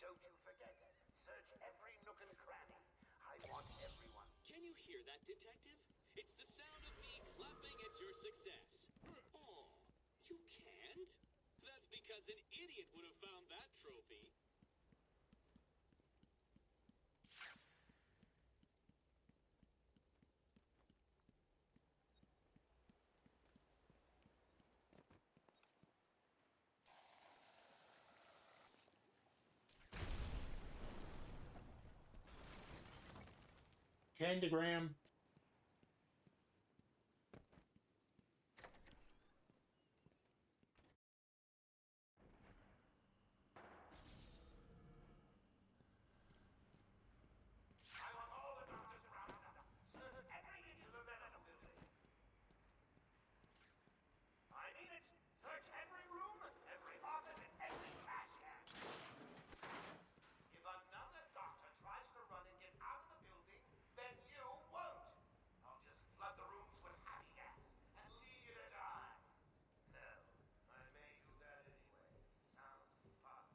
Don't you forget, search every nook and cranny. I want everyone. Can you hear that, Detective? It's the sound of me clapping at your success. Oh, you can't? That's because an idiot would have found that trophy. Candygram. I want all the doctors rounded up. Search every inch of the medical building. I mean it. Search every room, every office, and every trash can. If another doctor tries to run and get out of the building, then you won't. I'll just flood the rooms with happy gas and leave you to die. Hell, I may do that anyway. Sounds fun.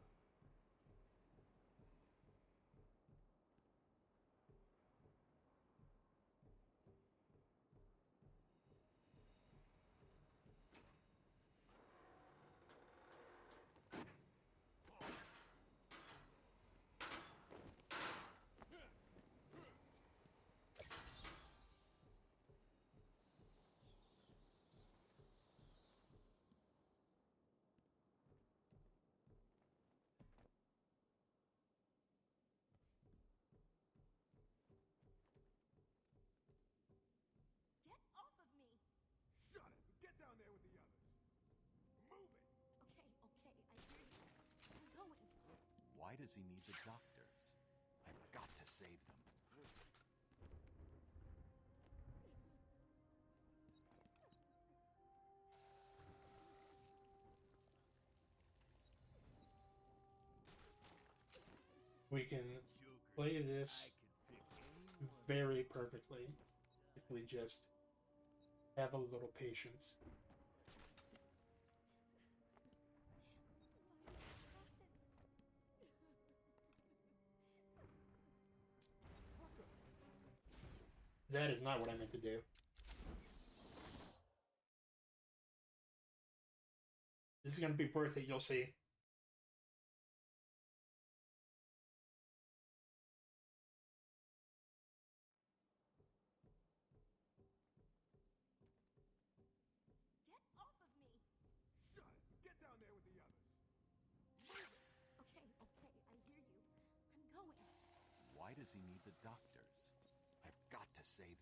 Get off of me. Shut it and get down there with the others. Move it. Okay, okay, I hear you. I'm going. Why does he need the doctors? I've got to save them. We can play this very perfectly if we just have a little patience. That is not what I meant to do. This is going to be worth it, you'll see. Get off of me. Shut it and get down there with the others. Move it. Okay, okay, I hear you. I'm going. Why does he need the doctors? I've got to save them.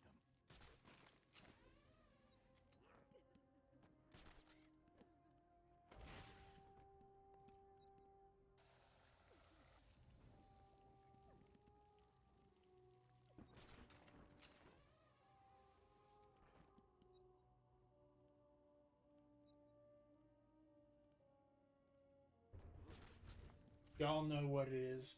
Y'all know what it is.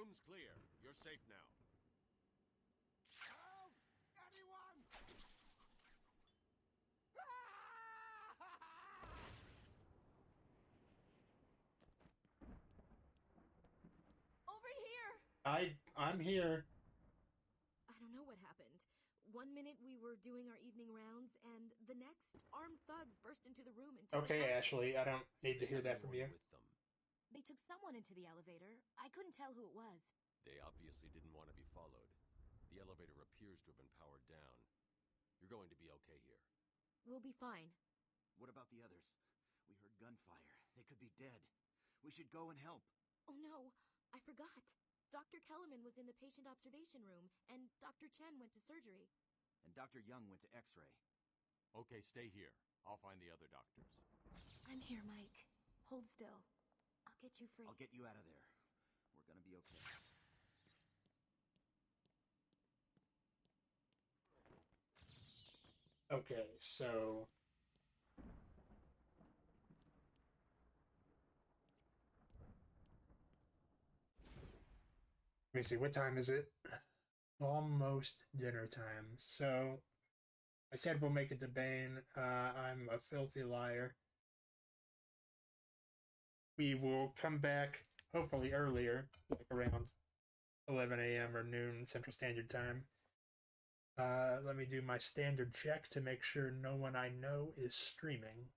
room's clear. You're safe now. Help! Anyone! Over here! I'm here. I don't know what happened. 1 minute we were doing our evening rounds, and the next, armed thugs burst into the room and took Okay, us Ashley, I don't need to hear that from you. With them. They took someone into the elevator. I couldn't tell who it was. They obviously didn't want to be followed. The elevator appears to have been powered down. You're going to be okay here. We'll be fine. What about the others? We heard gunfire. They could be dead. We should go and help. Oh no, I forgot. Dr. Kellerman was in the patient observation room, and Dr. Chen went to surgery. And Dr. Young went to X-ray. Okay, stay here. I'll find the other doctors. I'm here, Mike. Hold still. I'll get you free. I'll get you out of there. We're gonna be okay. Okay, so... Let me see, what time is it? Almost dinner time. So, I said we'll make it to Bane. I'm a filthy liar. We will come back, hopefully earlier, like around 11 a.m. or noon Central Standard Time. Let me do my standard check to make sure no one I know is streaming.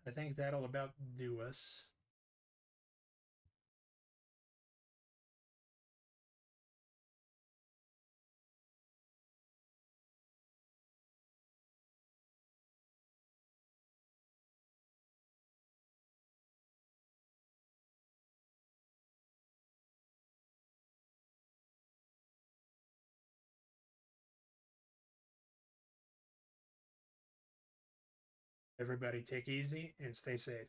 I think that'll about do us. Everybody take easy and stay safe.